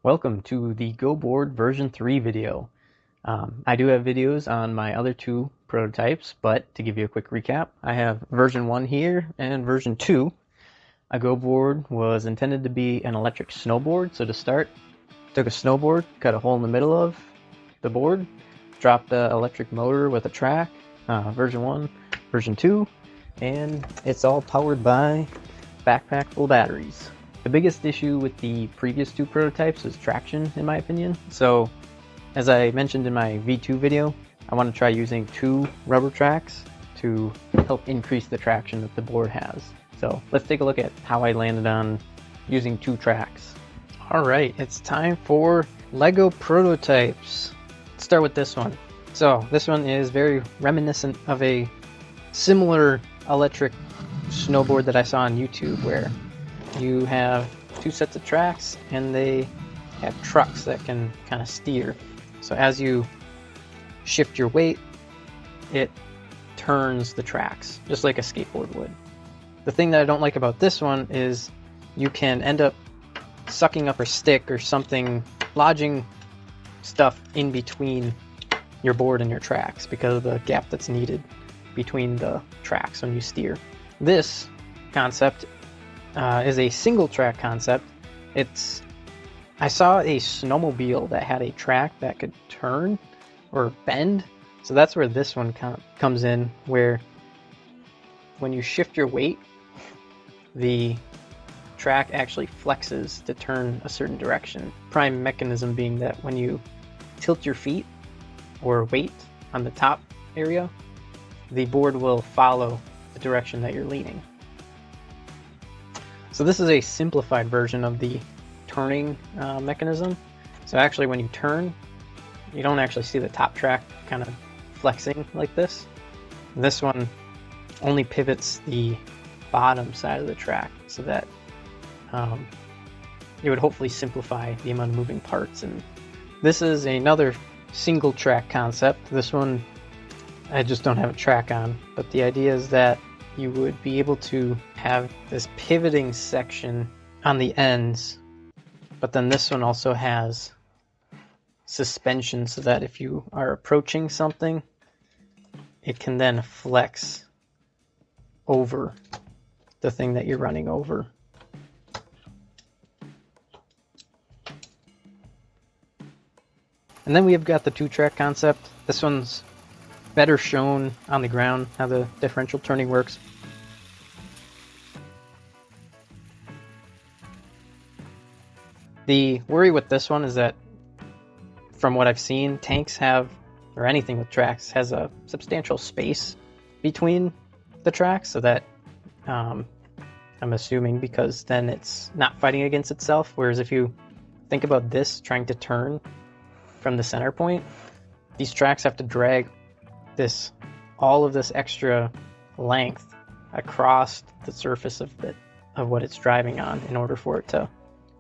Welcome to the GoBoard version 3 video. I do have videos on my other two prototypes, but to give you a quick recap, I have version 1 here and version 2. A GoBoard was intended to be an electric snowboard, so to start, took a snowboard, cut a hole in the middle of the board, dropped the electric motor with a track, version 1, version 2, and it's all powered by backpack full batteries. The biggest issue with the previous two prototypes is traction, in my opinion. So, as I mentioned in my V2 video, I want to try using 2 rubber tracks to help increase the traction that the board has. So, let's take a look at how I landed on using 2 tracks. Alright, it's time for LEGO prototypes. Let's start with this one. So, this one is very reminiscent of a similar electric snowboard that I saw on YouTube, where you have 2 sets of tracks and they have trucks that can kind of steer. So as you shift your weight, it turns the tracks just like a skateboard would. The thing that I don't like about this one is you can end up sucking up a stick or something, lodging stuff in between your board and your tracks because of the gap that's needed between the tracks when you steer. This concept is a single track concept. I saw a snowmobile that had a track that could turn or bend, so that's where this one comes in, where when you shift your weight, the track actually flexes to turn a certain direction. Prime mechanism being that when you tilt your feet or weight on the top area, the board will follow the direction that you're leaning. So this is a simplified version of the turning mechanism. So actually when you turn, you don't actually see the top track kind of flexing like this. This one only pivots the bottom side of the track so that it would hopefully simplify the amount of moving parts. And this is another single track concept. This one I just don't have a track on, but the idea is that you would be able to have this pivoting section on the ends, but then this one also has suspension so that if you are approaching something, it can then flex over the thing that you're running over. And then we have got the 2-track concept. This one's better shown on the ground, how the differential turning works. The worry with this one is that, from what I've seen, tanks have, or anything with tracks, has a substantial space between the tracks, so that I'm assuming because then it's not fighting against itself. Whereas if you think about this trying to turn from the center point, these tracks have to drag all of this extra length across the surface of what it's driving on in order for it to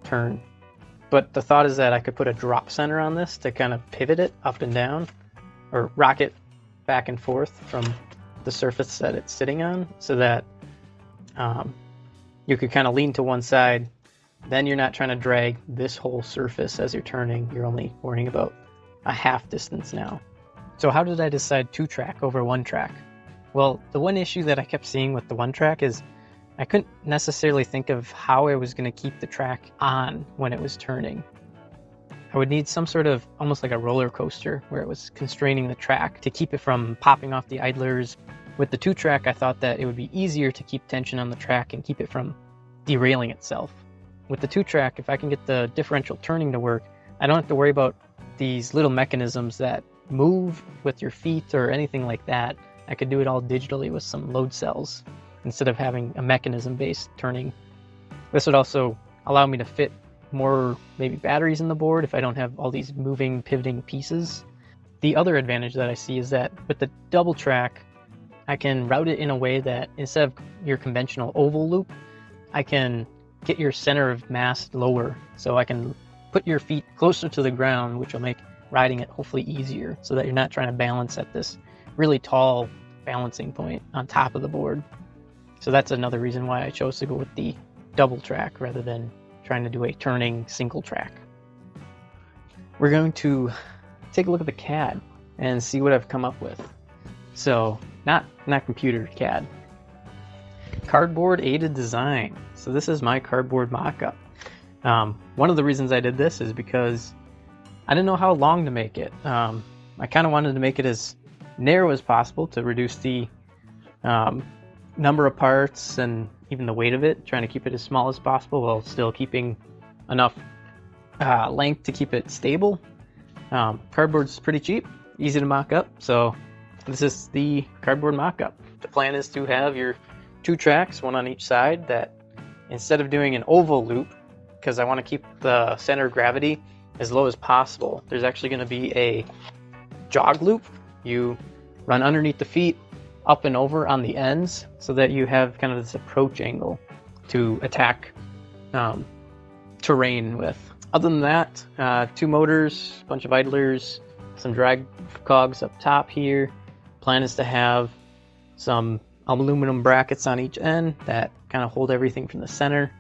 turn. But the thought is that I could put a drop center on this to kind of pivot it up and down, or rock it back and forth from the surface that it's sitting on, so that you could kind of lean to one side. Then you're not trying to drag this whole surface as you're turning. You're only worrying about a half distance now. So how did I decide 2-track over 1-track? Well, the one issue that I kept seeing with the 1-track is I couldn't necessarily think of how I was going to keep the track on when it was turning. I would need some sort of, almost like a roller coaster, where it was constraining the track to keep it from popping off the idlers. With the 2-track, I thought that it would be easier to keep tension on the track and keep it from derailing itself. With the 2-track, if I can get the differential turning to work, I don't have to worry about these little mechanisms that move with your feet or anything like that. I could do it all digitally with some load cells instead of having a mechanism-based turning. This would also allow me to fit more maybe batteries in the board if I don't have all these moving, pivoting pieces. The other advantage that I see is that with the double track, I can route it in a way that instead of your conventional oval loop, I can get your center of mass lower, so I can put your feet closer to the ground, which will make riding it hopefully easier, so that you're not trying to balance at this really tall balancing point on top of the board. So that's another reason why I chose to go with the double track rather than trying to do a turning single track. we're going to take a look at the CAD and see what I've come up with. So not computer CAD. Cardboard aided design. So this is my cardboard mock-up. One of the reasons I did this is because I didn't know how long to make it. I kind of wanted to make it as narrow as possible to reduce the number of parts and even the weight of it, trying to keep it as small as possible while still keeping enough length to keep it stable. Cardboard's pretty cheap, easy to mock up, so this is the cardboard mock-up. The plan is to have your 2 tracks, one on each side, that instead of doing an oval loop, because I want to keep the center of gravity as low as possible, there's actually going to be a jog loop. You run underneath the feet, up and over on the ends, so that you have kind of this approach angle to attack terrain with. Other than that, 2 motors, a bunch of idlers, some drag cogs up top here. Plan is to have some aluminum brackets on each end that kind of hold everything from the center.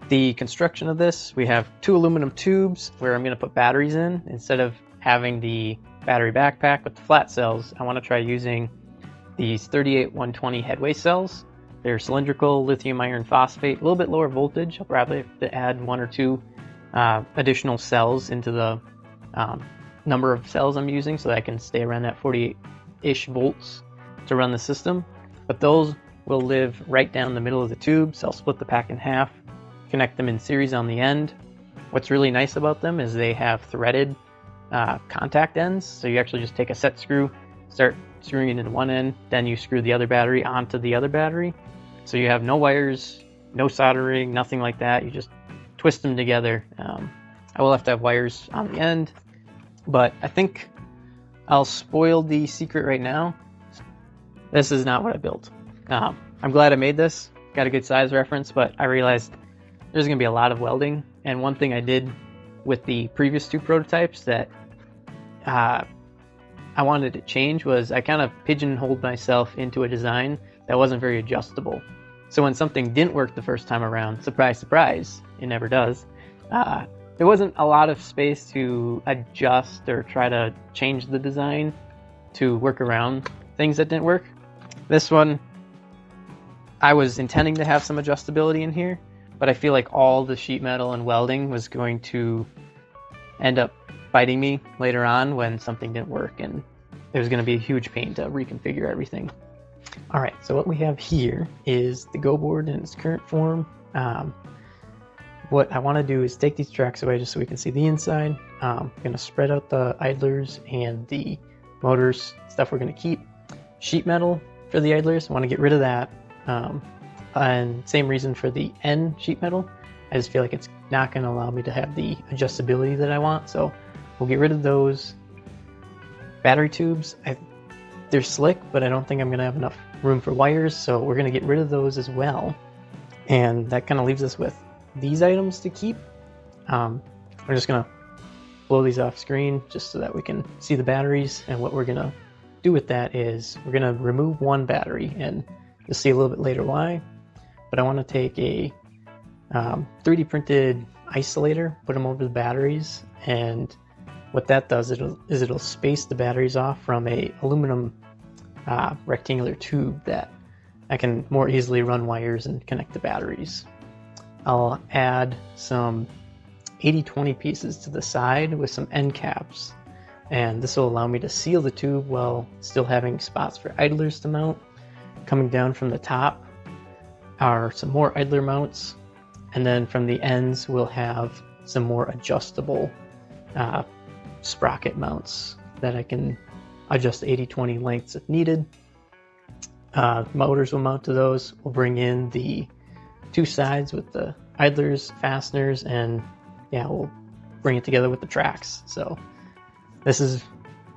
The construction of this, we have 2 aluminum tubes where I'm going to put batteries in. Instead of having the battery backpack with the flat cells, I want to try using these 38120 headway cells. They're cylindrical lithium iron phosphate, a little bit lower voltage. I'll probably have to add 1 or 2 additional cells into the number of cells I'm using so that I can stay around that 48-ish volts to run the system. But those will live right down the middle of the tube, so I'll split the pack in half, connect them in series on the end. What's really nice about them is they have threaded contact ends, so you actually just take a set screw, start screwing it into one end, then you screw the other battery onto the other battery. So you have no wires, no soldering, nothing like that. You just twist them together. I will have to have wires on the end, but I think I'll spoil the secret right now. This is not what I built. I'm glad I made this, got a good size reference, but I realized there's going to be a lot of welding. And one thing I did with the previous 2 prototypes that I wanted to change was I kind of pigeonholed myself into a design that wasn't very adjustable. So when something didn't work the first time around, surprise, surprise, it never does, there wasn't a lot of space to adjust or try to change the design to work around things that didn't work. This one, I was intending to have some adjustability in here, but I feel like all the sheet metal and welding was going to end up biting me later on when something didn't work, and it was going to be a huge pain to reconfigure everything. Alright, so what we have here is the Go board in its current form. What I want to do is take these tracks away just so we can see the inside. I'm going to spread out the idlers and the motors, stuff we're going to keep. Sheet metal for the idlers, I want to get rid of that. And same reason for the end sheet metal. I just feel like it's not going to allow me to have the adjustability that I want, so we'll get rid of those. Battery tubes, they're slick, but I don't think I'm going to have enough room for wires, so we're going to get rid of those as well. And that kind of leaves us with these items to keep. We're just going to blow these off screen just so that we can see the batteries, and what we're going to do with that is we're going to remove 1 battery, and you'll see a little bit later why. But I want to take a 3D printed isolator, put them over the batteries, and what that does is it'll space the batteries off from a aluminum rectangular tube that I can more easily run wires and connect the batteries. I'll add some 80/20 pieces to the side with some end caps, and this will allow me to seal the tube while still having spots for idlers to mount. Coming down from the top are some more idler mounts, and then from the ends we'll have some more adjustable sprocket mounts that I can adjust 80/20 lengths if needed. Motors will mount to those. We'll bring in the 2 sides with the idlers, fasteners, and yeah, we'll bring it together with the tracks. So this is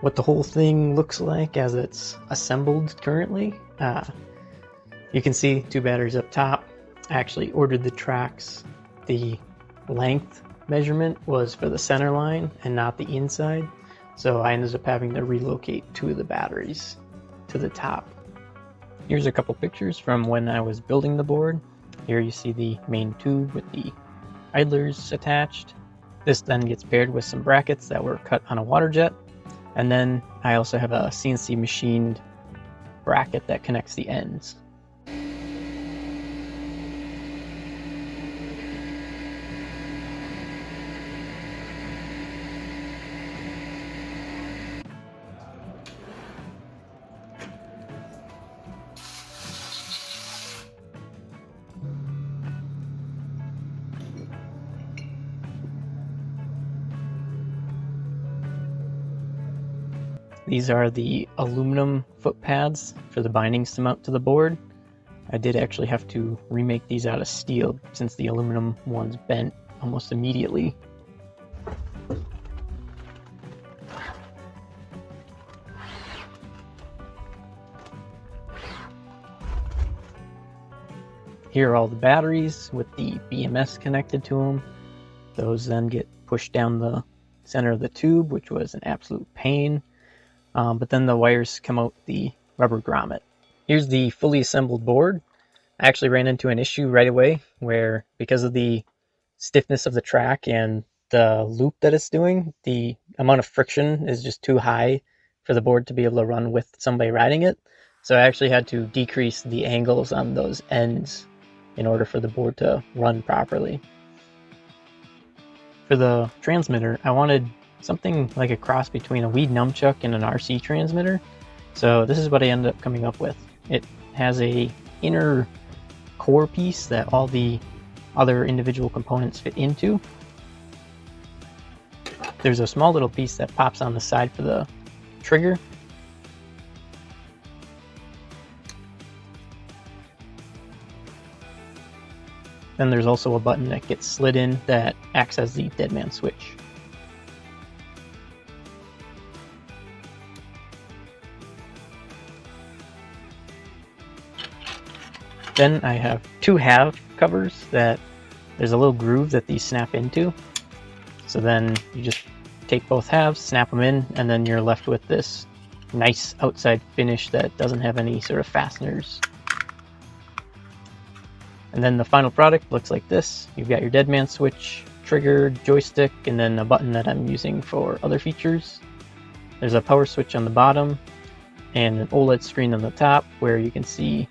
what the whole thing looks like as it's assembled currently. You can see 2 batteries up top. I actually ordered the tracks. The length measurement was for the center line and not the inside, so I ended up having to relocate 2 of the batteries to the top. Here's a couple pictures from when I was building the board. Here you see the main tube with the idlers attached. This then gets paired with some brackets that were cut on a water jet, and then I also have a CNC machined bracket that connects the ends. These are the aluminum foot pads for the bindings to mount to the board. I did actually have to remake these out of steel since the aluminum ones bent almost immediately. Here are all the batteries with the BMS connected to them. Those then get pushed down the center of the tube, which was an absolute pain. But then the wires come out the rubber grommet. Here's the fully assembled board. I actually ran into an issue right away where, because of the stiffness of the track and the loop that it's doing, the amount of friction is just too high for the board to be able to run with somebody riding it. So I actually had to decrease the angles on those ends in order for the board to run properly. For the transmitter, I wanted something like a cross between a Wii nunchuck and an RC transmitter. So this is what I ended up coming up with. It has a inner core piece that all the other individual components fit into. There's a small little piece that pops on the side for the trigger. Then there's also a button that gets slid in that acts as the dead man switch. Then I have two half covers that there's a little groove that these snap into. So then you just take both halves, snap them in, and then you're left with this nice outside finish that doesn't have any sort of fasteners. And then the final product looks like this. You've got your dead man switch, trigger, joystick, and then a button that I'm using for other features. There's a power switch on the bottom and an OLED screen on the top where you can see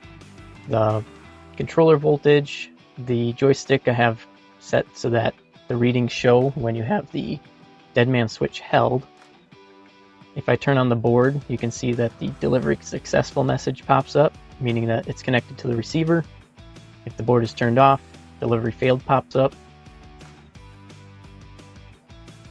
the controller voltage. The joystick I have set so that the readings show when you have the dead man switch held. If I turn on the board, you can see that the delivery successful message pops up, meaning that it's connected to the receiver. If the board is turned off, delivery failed pops up.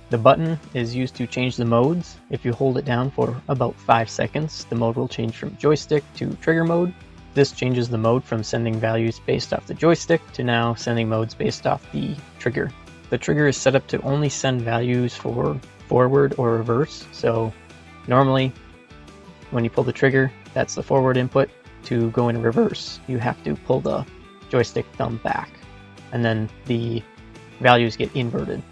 The button is used to change the modes. If you hold it down for about 5 seconds, the mode will change from joystick to trigger mode. This changes the mode from sending values based off the joystick to now sending modes based off the trigger. The trigger is set up to only send values for forward or reverse. So normally when you pull the trigger, that's the forward input. To go in reverse, you have to pull the joystick thumb back, and then the values get inverted.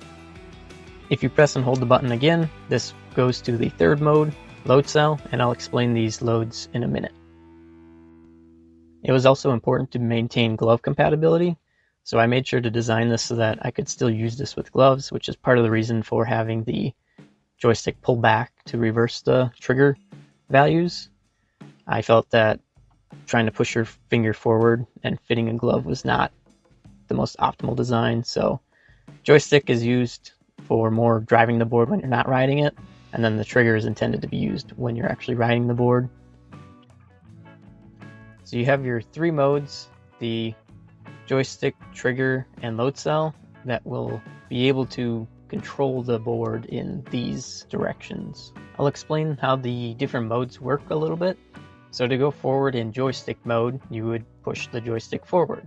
If you press and hold the button again, this goes to the third mode, load cell, and I'll explain these loads in a minute. It was also important to maintain glove compatibility, so I made sure to design this so that I could still use this with gloves, which is part of the reason for having the joystick pull back to reverse the trigger values. I felt that trying to push your finger forward and fitting a glove was not the most optimal design, so joystick is used for more driving the board when you're not riding it, and then the trigger is intended to be used when you're actually riding the board. So you have your three modes, the joystick, trigger, and load cell, that will be able to control the board in these directions. I'll explain how the different modes work a little bit. So to go forward in joystick mode, you would push the joystick forward.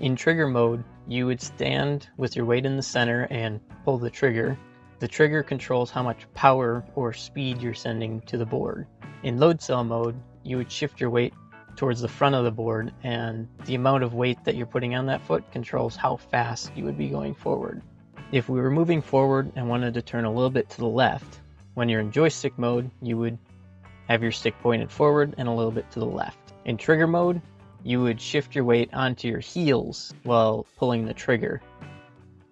In trigger mode, you would stand with your weight in the center and pull the trigger. The trigger controls how much power or speed you're sending to the board. In load cell mode, you would shift your weight towards the front of the board, and the amount of weight that you're putting on that foot controls how fast you would be going forward. If we were moving forward and wanted to turn a little bit to the left, when you're in joystick mode, you would have your stick pointed forward and a little bit to the left. In trigger mode, you would shift your weight onto your heels while pulling the trigger.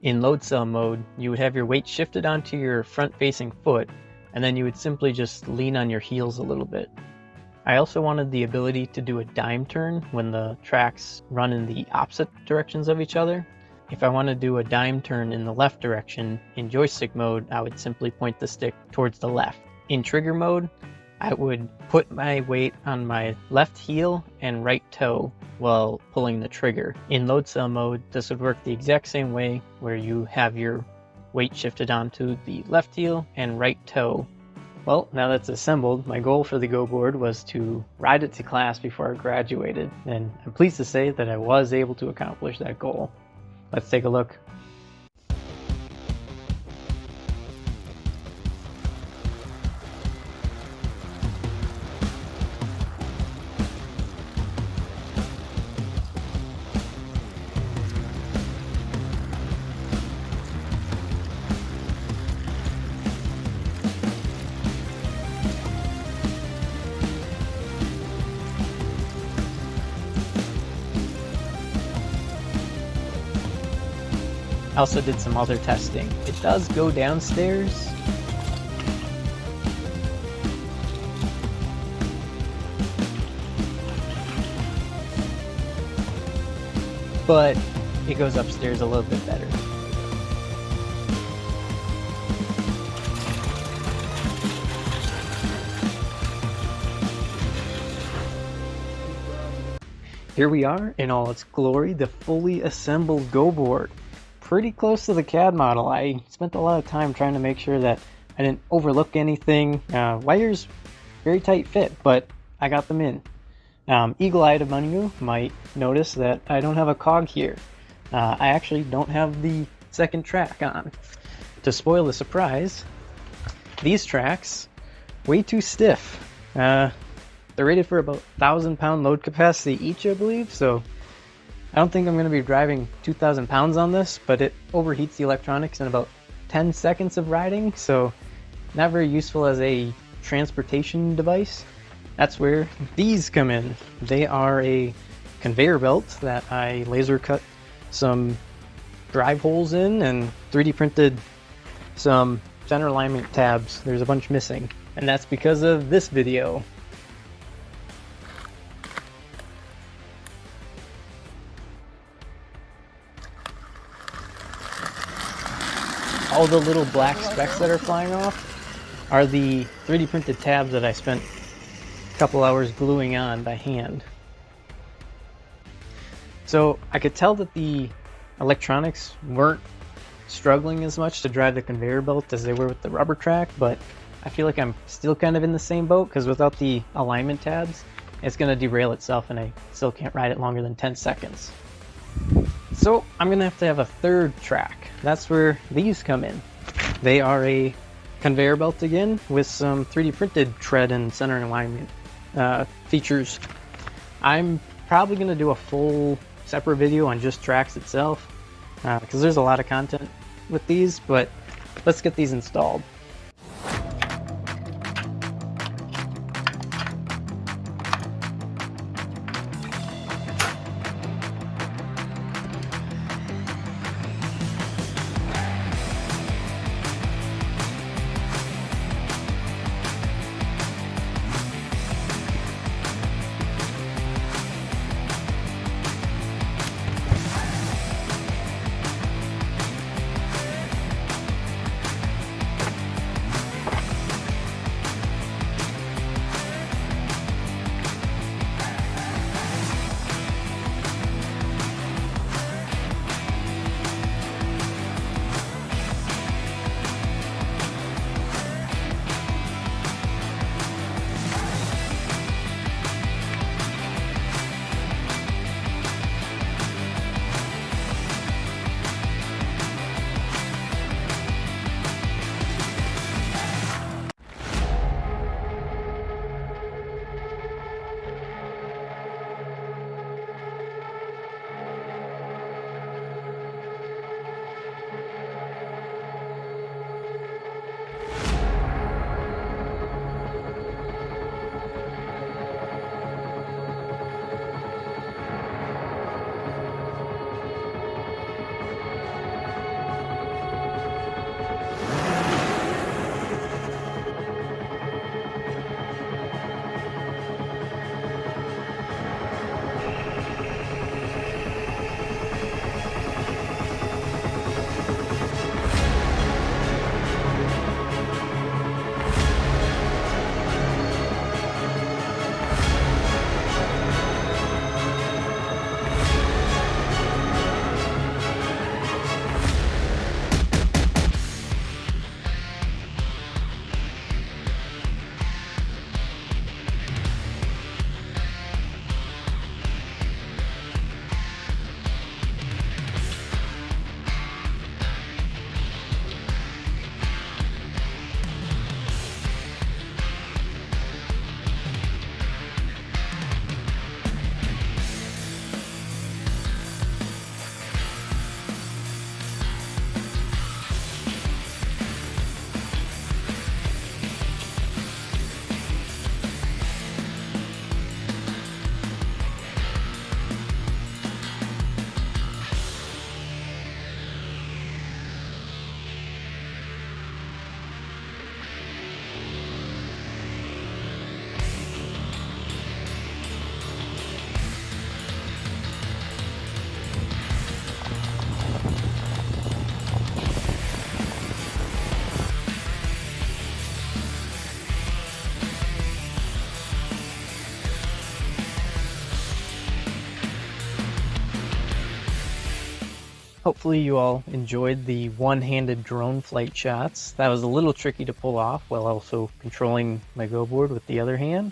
In load cell mode, you would have your weight shifted onto your front-facing foot, and then you would simply just lean on your heels a little bit. I also wanted the ability to do a dime turn when the tracks run in the opposite directions of each other. If I want to do a dime turn in the left direction, in joystick mode, I would simply point the stick towards the left. In trigger mode, I would put my weight on my left heel and right toe while pulling the trigger. In load cell mode, this would work the exact same way, where you have your weight shifted onto the left heel and right toe. Well, now that's assembled, my goal for the Go board was to ride it to class before I graduated, and I'm pleased to say that I was able to accomplish that goal. Let's take a look. I also did some other testing. It does go downstairs. But it goes upstairs a little bit better. Here we are in all its glory, the fully assembled Go board. Pretty close to the CAD model. I spent a lot of time trying to make sure that I didn't overlook anything. Wires, very tight fit, but I got them in. Eagle-eyed among you might notice that I don't have a cog here. I actually don't have the second track on. To spoil the surprise, these tracks, way too stiff. They're rated for about 1,000-pound load capacity each, I believe, so I don't think I'm going to be driving 2,000 pounds on this, but it overheats the electronics in about 10 seconds of riding, so not very useful as a transportation device. That's where these come in. They are a conveyor belt that I laser cut some drive holes in and 3D printed some center alignment tabs. There's a bunch missing, and that's because of this video. All the little black specks that are flying off are the 3D printed tabs that I spent a couple hours gluing on by hand. So I could tell that the electronics weren't struggling as much to drive the conveyor belt as they were with the rubber track, but I feel like I'm still kind of in the same boat because without the alignment tabs, it's going to derail itself and I still can't ride it longer than 10 seconds. So I'm going to have a third track. That's where these come in. They are a conveyor belt again with some 3D printed tread and center alignment features. I'm probably going to do a full separate video on just tracks itself because there's a lot of content with these, but let's get these installed. Hopefully you all enjoyed the one-handed drone flight shots. That was a little tricky to pull off while also controlling my Go board with the other hand.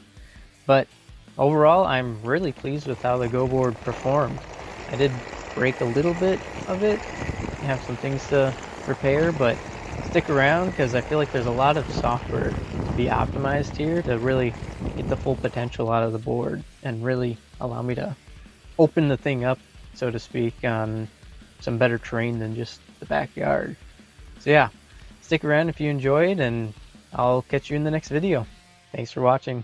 But overall, I'm really pleased with how the Go board performed. I did break a little bit of it, have some things to repair, but stick around because I feel like there's a lot of software to be optimized here to really get the full potential out of the board and really allow me to open the thing up, so to speak, on some better terrain than just the backyard. So yeah, stick around if you enjoyed, and I'll catch you in the next video. Thanks for watching.